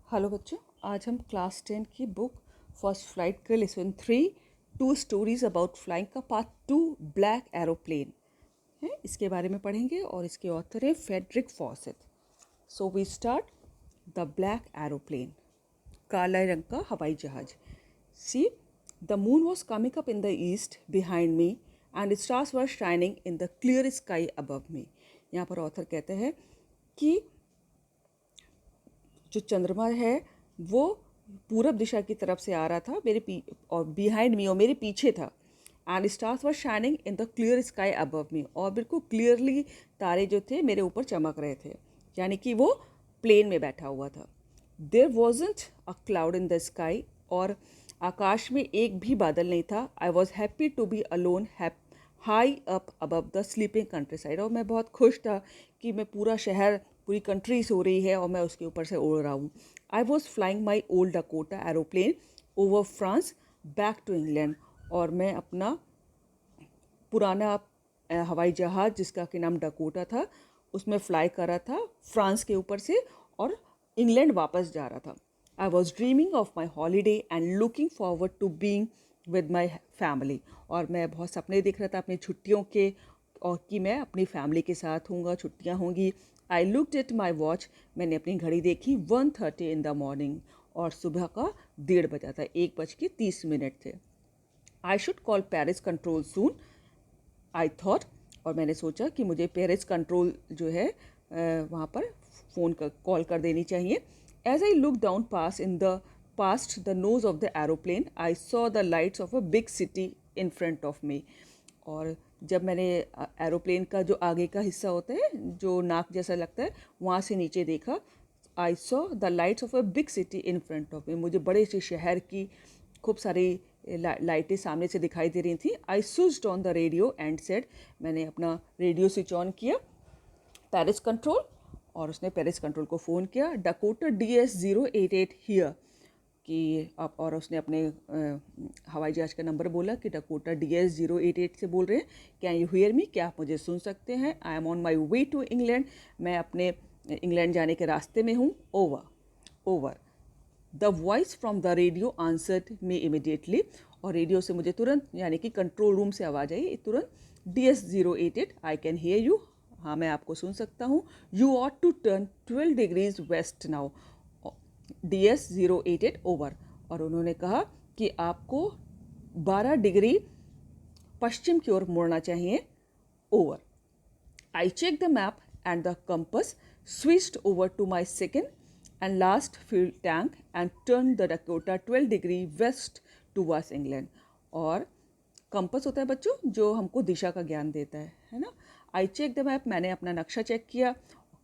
Hello बच्चों, आज हम क्लास 10 की बुक फर्स्ट फ्लाइट के lesson 3 two stories about flying का पार्ट 2 ब्लैक एरोप्लेन है, इसके बारे में पढ़ेंगे और इसके ऑथर है Frederick Forsyth. So we start. The black aeroplane, काला रंग का हवाई जहाज। See, the moon was coming up in the east behind me and stars were shining in the clear sky above me. यहाँ पर ऑथर कहते हैं कि जो चंद्रमा है वो पूरब दिशा की तरफ से आ रहा था और बिहाइंड मी और मेरे पीछे था। And stars were shining in the clear sky above मी, और बिल्कुल क्लियरली तारे जो थे मेरे ऊपर चमक रहे थे, यानी कि वो प्लेन में बैठा हुआ था। There wasn't a cloud in the sky, और आकाश में एक भी बादल नहीं था। I was happy to be alone high up above the sleeping countryside, और मैं बहुत खुश था कि मैं पूरी कंट्री सो रही है और मैं उसके ऊपर से उड़ रहा हूँ। I was flying my old Dakota aeroplane over France back to England, और मैं अपना पुराना हवाई जहाज़ जिसका कि नाम डकोटा था उसमें फ्लाई कर रहा था फ्रांस के ऊपर से, और इंग्लैंड वापस जा रहा था। I was dreaming of my holiday and looking forward to being with my family, और मैं बहुत सपने देख रहा था अपनी छुट्टियों के, और कि मैं अपनी फैमिली के साथ हूँगा, छुट्टियाँ होंगी। I looked at my watch, मैंने अपनी घड़ी देखी 1:30 इन द मॉर्निंग, और सुबह का 1:30 बजा था, 1:30 थे। I should call Paris control soon, I thought, और मैंने सोचा कि मुझे पेरिस कंट्रोल जो है वहाँ पर कॉल कर देनी चाहिए। As I look down past the nose of the aeroplane, I saw the lights of a big city in front of me, और जब मैंने एरोप्लेन का जो आगे का हिस्सा होता है जो नाक जैसा लगता है वहाँ से नीचे देखा, आई saw the lights of a big city in front of मी, मुझे बड़े से शहर की खूब सारी लाइटें सामने से दिखाई दे रही थी। I switched on the radio and said, मैंने अपना रेडियो स्विच ऑन किया, पेरिस कंट्रोल, और उसने पेरिस कंट्रोल को फ़ोन किया, डकोटा DS-088 हियर, कि आप, और उसने अपने हवाई जहाज का नंबर बोला कि डकोटा DS-088 से बोल रहे हैं, कैन यू हियर मी, क्या आप मुझे सुन सकते हैं? I am on my way to England, मैं अपने इंग्लैंड जाने के रास्ते में हूँ। Over the voice from the radio answered me immediately, और रेडियो से मुझे तुरंत, यानी कि कंट्रोल रूम से आवाज़ आई तुरंत, DS-088 I can hear you, हाँ मैं आपको सुन सकता हूँ। You ought to turn 12 degrees west now, DS-088 over, और उन्होंने कहा कि आपको 12 डिग्री पश्चिम की ओर मुड़ना चाहिए। Over. I checked the map and the compass, switched over to my second and last fuel tank and turned the Dakota 12 degree west towards England. और compass होता है बच्चों जो हमको दिशा का ज्ञान देता है ना। आई चेक द मैप, मैंने अपना नक्शा चेक किया,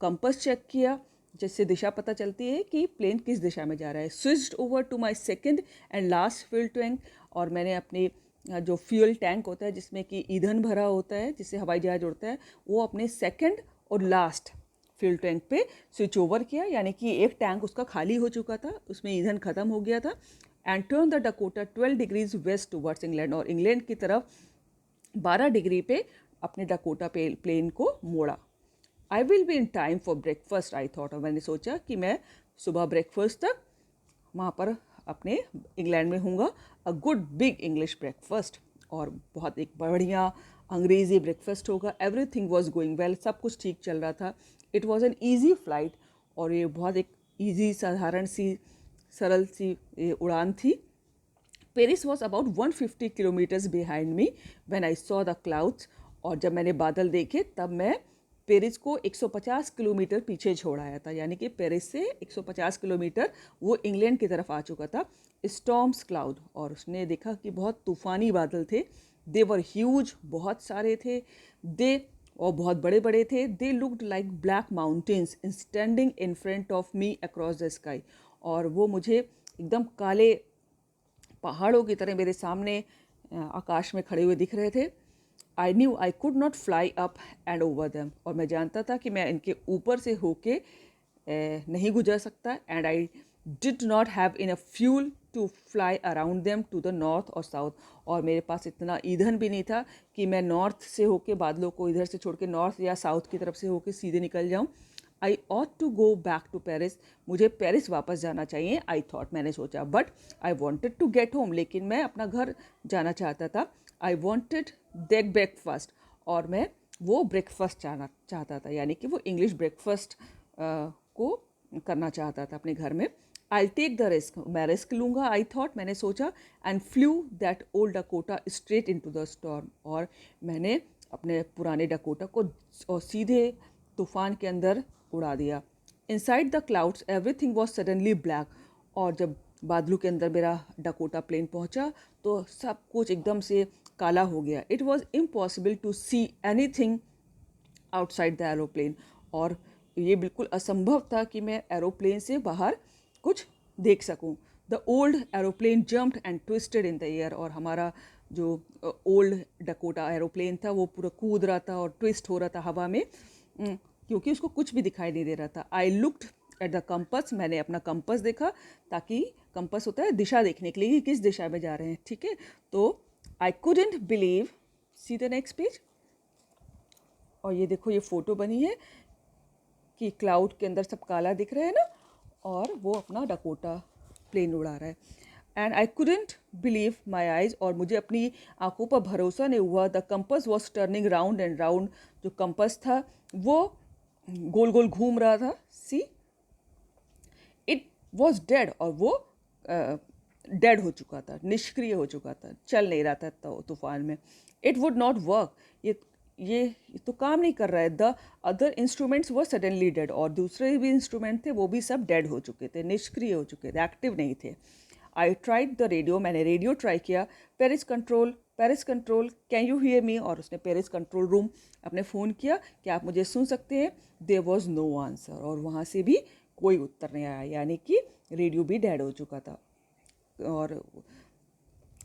कंपस चेक किया, जिससे दिशा पता चलती है कि प्लेन किस दिशा में जा रहा है। Switched over to my second and last fuel tank, और मैंने अपने जो फ्यूल टैंक होता है जिसमें कि ईंधन भरा होता है जिससे हवाई जहाज उड़ता है, वो अपने सेकंड और लास्ट फ्यूल टैंक पे स्विच ओवर किया, यानी कि एक टैंक उसका खाली हो चुका था, उसमें ईंधन ख़त्म हो गया था। And turn the Dakota 12 degrees west towards England, और इंग्लैंड की तरफ 12 डिग्री पे अपने डकोटा प्लेन को मोड़ा। I will be in time for breakfast, I thought, और मैंने सोचा कि मैं सुबह ब्रेकफास्ट तक वहाँ पर अपने इंग्लैंड में हूँगा। A good big English breakfast, और बहुत एक बढ़िया अंग्रेज़ी ब्रेकफास्ट होगा। एवरीथिंग वॉज गोइंग वेल, सब कुछ ठीक चल रहा था। It was an easy flight, और ये बहुत एक ईजी साधारण सी सरल सी उड़ान थी। Paris was about 150 kilometres behind me when I saw the clouds, और जब मैंने बादल देखे तब मैं पेरिस को 150 किलोमीटर पीछे छोड़ आया था, यानी कि पेरिस से 150 किलोमीटर वो इंग्लैंड की तरफ आ चुका था। स्टॉर्म्स क्लाउड, और उसने देखा कि बहुत तूफ़ानी बादल थे। दे वर ह्यूज, बहुत सारे थे, दे और बहुत बड़े बड़े थे। They looked like black mountains standing in front of me across the sky, और वो मुझे एकदम काले पहाड़ों की तरह मेरे सामने आकाश में खड़े हुए दिख रहे थे। I knew I could not fly up and over them, और मैं जानता था कि मैं इनके ऊपर से होके नहीं गुजर सकता। And I did not have in a fuel to fly around them to the north or south, और मेरे पास इतना ईंधन भी नहीं था कि मैं नॉर्थ से होके बादलों को इधर से छोड़ के नॉर्थ या साउथ की तरफ से होके सीधे निकल जाऊं। I ought to go back to Paris, मुझे पेरिस वापस जाना चाहिए, आई थॉट, मैंने सोचा, but I wanted to get home, लेकिन मैं अपना घर जाना चाहता था। आई वॉन्टेड दैट ब्रेकफास्ट, और मैं वो ब्रेकफास्ट चाहता था, यानी कि वो इंग्लिश ब्रेकफास्ट को करना चाहता था अपने घर में। आई टेक द रिस्क, मैं रिस्क लूँगा, आई थॉट, मैंने सोचा, and flew that old Dakota straight into the storm, और मैंने अपने पुराने डकोटा को और सीधे तूफान के अंदर उड़ा दिया। Inside the clouds everything was suddenly black, और जब बादलों के अंदर मेरा डकोटा प्लेन पहुंचा तो सब कुछ एकदम से काला हो गया। It was impossible to see anything outside the aeroplane, और ये बिल्कुल असंभव था कि मैं एरोप्लेन से बाहर कुछ देख सकूं। The old aeroplane jumped and twisted in the air, और हमारा जो ओल्ड डकोटा एरोप्लेन था वो पूरा कूद रहा था और ट्विस्ट हो रहा था हवा में, क्योंकि उसको कुछ भी दिखाई नहीं दे रहा था। I looked at the compass, मैंने अपना कंपस देखा, ताकि कंपस होता है दिशा देखने के लिए कि किस दिशा में जा रहे हैं, ठीक है। तो I couldn't believe, see the next page, और ये देखो ये फ़ोटो बनी है कि क्लाउड के अंदर सब काला दिख रहा है ना, और वो अपना डकोटा प्लेन उड़ा रहा है। And I couldn't believe my eyes, और मुझे अपनी आंखों पर भरोसा नहीं हुआ। The compass was turning round and round, जो कंपस था वो गोल गोल घूम रहा था। सी, इट वॉज डेड, और वो डेड हो चुका था, निष्क्रिय हो चुका था, चल नहीं रहा था तूफान में। इट वुड नॉट वर्क, ये तो काम नहीं कर रहा है। द अदर इंस्ट्रूमेंट्स वो सडनली डेड, और दूसरे भी इंस्ट्रूमेंट थे वो भी सब डेड हो चुके थे, निष्क्रिय हो चुके थे, एक्टिव नहीं थे। आई ट्राइड द रेडियो, मैंने रेडियो ट्राई किया। Paris control can you hear me, और उसने पेरिस कंट्रोल रूम अपने फ़ोन किया, क्या आप मुझे सुन सकते हैं। देयर वॉज नो आंसर, और वहाँ से भी कोई उत्तर नहीं आया, यानी कि रेडियो भी डेड हो चुका था। और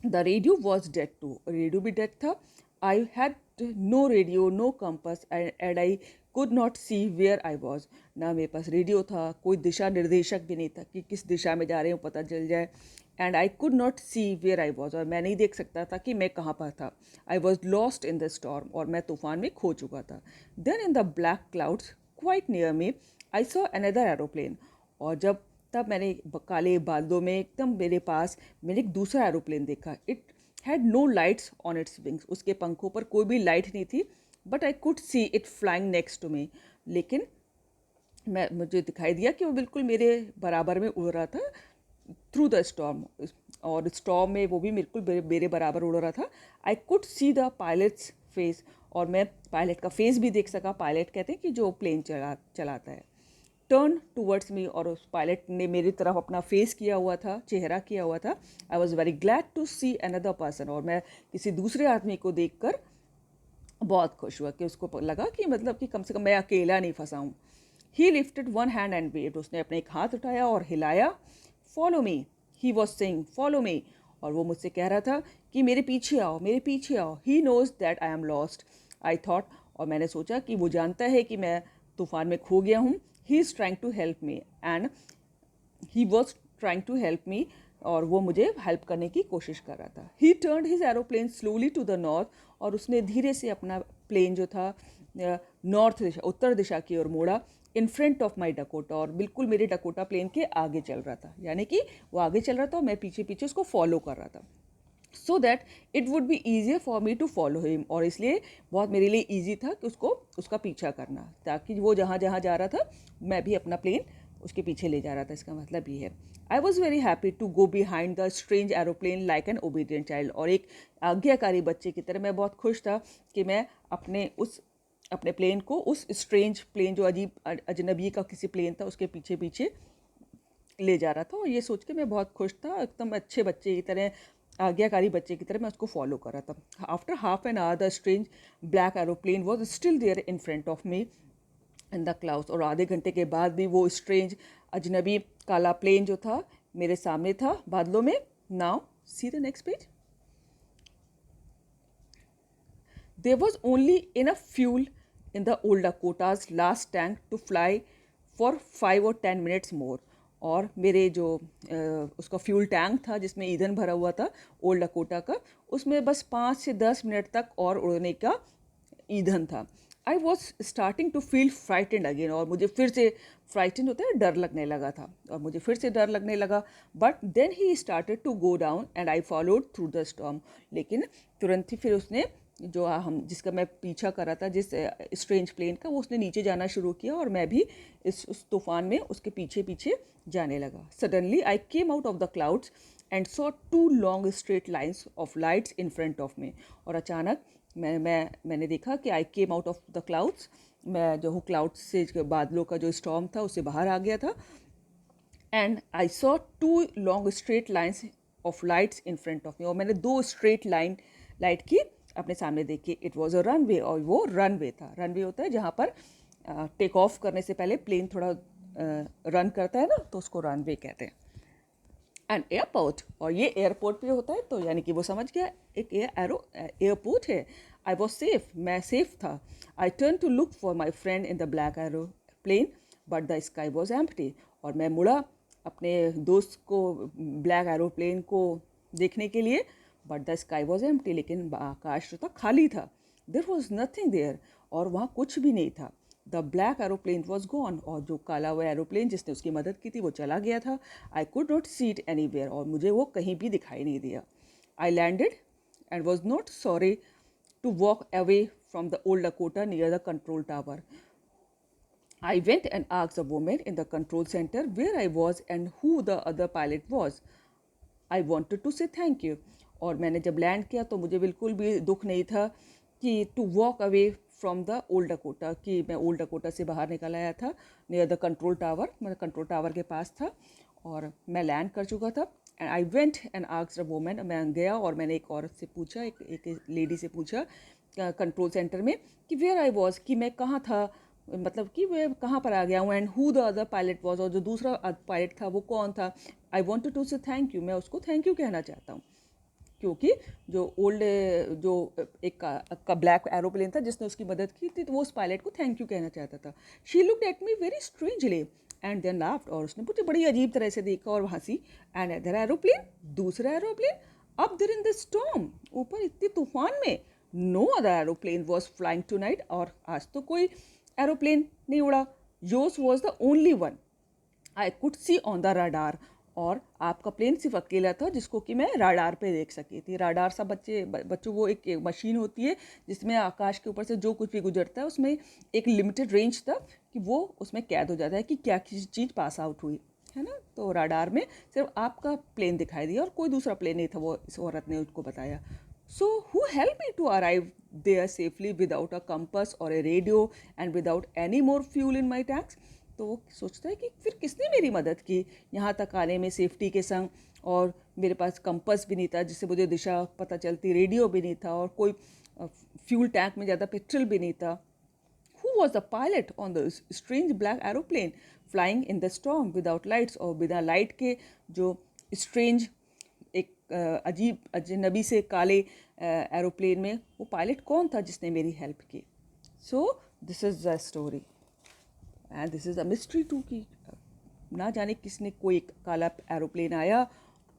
the radio was dead too, radio भी डेड था। I had no radio, no compass, and I could not see where I was, ना मेरे पास रेडियो था, कोई दिशा निर्देशक भी नहीं था कि किस दिशा में जा रहे हो पता चल जाए। And I could not see where I was, और मैं नहीं देख सकता था कि मैं कहाँ पर था। I was lost in the storm, और मैं तूफान में खो चुका था। Then in the black clouds quite near me I saw another aeroplane, और जब तब मैंने काले बादलों में एकदम मेरे पास मैंने एक दूसरा एरोप्लेन देखा। It had no lights on its wings, उसके पंखों पर कोई भी लाइट नहीं थी, but I could see it flying next to me, लेकिन मुझे दिखाई दिया कि वो बिल्कुल मेरे बराबर में उड़ रहा था थ्रू द स्टॉर्म, और स्टॉर्म में वो भी बिल्कुल मेरे बराबर उड़ रहा था। I could see the pilots face, और मैं पायलट का फेस भी देख सका। पायलट कहते हैं कि जो प्लेन चलाता है। टर्न टूवर्ड्स मी, और उस पायलट ने मेरी तरफ अपना फेस किया हुआ था, चेहरा किया हुआ था। I was very glad to see another person, और मैं किसी दूसरे आदमी को देखकर बहुत खुश हुआ, कि उसको लगा कि मतलब कि कम से कम मैं अकेला नहीं फंसा हूँ। ही lifted one hand and waived, उसने अपने एक हाथ उठाया और हिलाया। Follow me, he was saying follow me, और वो मुझसे कह रहा था कि मेरे पीछे आओ, मेरे पीछे आओ। He knows that I am lost, I thought, और मैंने सोचा कि वो जानता है कि मैं तूफान में खो गया हूँ। He is trying to help me, and he was trying to help me, और वो मुझे हेल्प करने की कोशिश कर रहा था। He turn his aeroplane slowly to the north, और उसने धीरे से अपना प्लेन जो था नॉर्थ दिशा, उत्तर दिशा की ओर मोड़ा। इन फ्रंट ऑफ माई डकोटा, और बिल्कुल मेरे डकोटा प्लेन के आगे चल रहा था, यानी कि वो आगे चल रहा था और मैं पीछे पीछे उसको फॉलो कर रहा था। So that it would be easier for me to follow him, और इसलिए बहुत मेरे लिए ईजी था कि उसका पीछा करना, ताकि वो जहाँ जहाँ जा रहा था मैं भी अपना प्लेन उसके पीछे ले जा रहा था। इसका मतलब ये है। I was very happy to go behind the strange aeroplane like an obedient child, और एक आज्ञाकारी बच्चे की तरह मैं बहुत खुश था कि मैं अपने प्लेन को उस स्ट्रेंज प्लेन, जो अजीब अजनबी का किसी प्लेन था, उसके पीछे पीछे ले जा रहा था। और ये सोच के मैं बहुत खुश था, एकदम अच्छे बच्चे की तरह, आज्ञाकारी बच्चे की तरह मैं उसको फॉलो कर रहा था। After half an hour the strange black aeroplane was still there in front of me in the clouds, और आधे घंटे के बाद भी वो स्ट्रेंज अजनबी काला प्लेन जो था मेरे सामने था बादलों में। Now see the next page. There was only enough fuel in the old Dakota's last tank to fly for 5 or 10 minutes more, और मेरे जो उसका फ्यूल टैंक था जिसमें ईंधन भरा हुआ था ओल्ड डकोटा का, उसमें बस 5 से 10 मिनट तक और उड़ने का ईंधन था। I was starting to feel frightened again, और मुझे फिर से फ्राइटेंड होता है, डर लगने लगा था, और मुझे फिर से डर लगने लगा. But then he started to go down and I followed through the storm. लेकिन तुरंत ही फिर उसने, जो हम जिसका मैं पीछा कर रहा था, जिस स्ट्रेंज प्लेन का, वो उसने नीचे जाना शुरू किया, और मैं भी उस तूफान में उसके पीछे पीछे जाने लगा. Suddenly I came out of the clouds and saw 2 long straight lines of lights in front of me. और अचानक मैंने देखा कि I came out of the clouds, मैं जो हूँ क्लाउड्स से, बादलों का जो स्टॉर्म था उससे बाहर आ गया था. And I saw 2 long straight lines of lights in front of me, और मैंने 2 स्ट्रेट लाइट की अपने सामने देखी. इट वॉज अ रनवे, और वो रनवे था. रनवे होता है जहाँ पर टेक ऑफ करने से पहले प्लेन थोड़ा रन करता है ना, तो उसको रनवे कहते हैं. एंड एयरपोर्ट, और ये एयरपोर्ट पे होता है, तो यानी कि वो समझ गया एक एयरपोर्ट है. आई वॉज सेफ, मैं सेफ था. I turn to look for my friend in the black aeroplane but the sky was empty. और मैं मुड़ा अपने दोस्त को, ब्लैक एरोप्लेन को देखने के लिए, but the sky was empty, लेकिन आकाश जो था खाली था. देर वॉज नथिंग देयर, और वहाँ कुछ भी नहीं था. The black aeroplane was gone, और जो काला हुआ एरोप्लेन जिसने उसकी मदद की थी वो चला गया था. I could not see it anywhere, और मुझे वो कहीं भी दिखाई नहीं दिया. I landed and was not sorry to walk away from the old Dakota near the control tower. I went and asked the woman in the control center where I was and who the other pilot was. I wanted to say thank you. और मैंने जब land किया तो मुझे बिल्कुल भी दुख नहीं था कि to walk away from the old Dakota, कि मैं ओल्ड डकोटा से बाहर निकल आया था नियर द कंट्रोल टावर, मैं कंट्रोल टावर के पास था और मैं लैंड कर चुका था. And I went and asked a woman, मैं गया और मैंने एक औरत से पूछा, एक लेडी से पूछा कंट्रोल सेंटर में कि वेयर आई वॉज, कि मैं कहाँ था, मतलब कि मैं कहाँ पर आ गया हूँ. And who the other pilot was, और जो दूसरा पायलट था वो कौन था. आई वॉन्टेड टू से थैंक यू, मैं उसको थैंक यू कहना चाहता हूँ, क्योंकि जो ओल्ड, जो एक का ब्लैक एरोप्लेन था जिसने उसकी मदद की थी, तो वो उस पायलट को थैंक यू कहना चाहता था. She looked at me very strangely and then laughed, और उसने मुझे बड़ी अजीब तरह से देखा और हंसी. एंड अदर एरोप्लेन, दूसरा aeroplane, up there in the storm, ऊपर इतने तूफान में, no other aeroplane was flying tonight, और आज तो कोई एरोप्लेन नहीं उड़ा. Yours was the only one I could see on the radar, और आपका प्लेन सिर्फ अकेला था जिसको कि मैं राडार पे देख सकी थी. राडार सा बच्चों वो एक मशीन होती है जिसमें आकाश के ऊपर से जो कुछ भी गुजरता है उसमें एक लिमिटेड रेंज तक कि वो उसमें कैद हो जाता है कि क्या किसी चीज़ पास आउट हुई है ना. तो राडार में सिर्फ आपका प्लेन दिखाई दिया और कोई दूसरा प्लेन नहीं था, वो इस औरत ने उसको बताया. So who helped me to arrive there safely without a compass or a radio and without any more fuel in my tanks? तो वो सोचता है कि फिर किसने मेरी मदद की यहाँ तक आने में सेफ्टी के संग, और मेरे पास कंपस भी नहीं था जिससे मुझे दिशा पता चलती, रेडियो भी नहीं था, और कोई फ्यूल टैंक में ज़्यादा पेट्रोल भी नहीं था. Who was the pilot on the strange black aeroplane flying in the storm without lights, और बिना लाइट के जो स्ट्रेंज एक अजीब अजनबी से काले एरोप्लेन में वो पायलट कौन था जिसने मेरी हेल्प की. So this is the story and this is a mystery too, की ना जाने किसने, कोई काला एरोप्लेन आया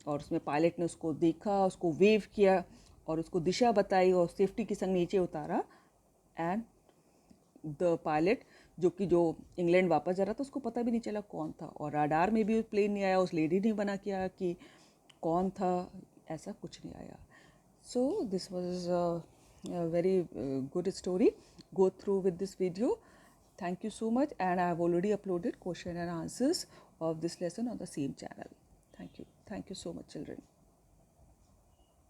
और उसमें पायलट ने उसको देखा, उसको वेव किया और उसको दिशा बताई और सेफ्टी के संग नीचे उतारा. एंड द पायलट जो इंग्लैंड वापस जा रहा था उसको पता भी नहीं चला कौन था, और राडार में भी प्लेन नहीं आया, उस लेडी ने बना किया कि कौन था, ऐसा कुछ नहीं आया. So this was a very good story. Go through with this video. Thank you so much, and I have already uploaded question and answers of this lesson on the same channel. Thank you so much, children.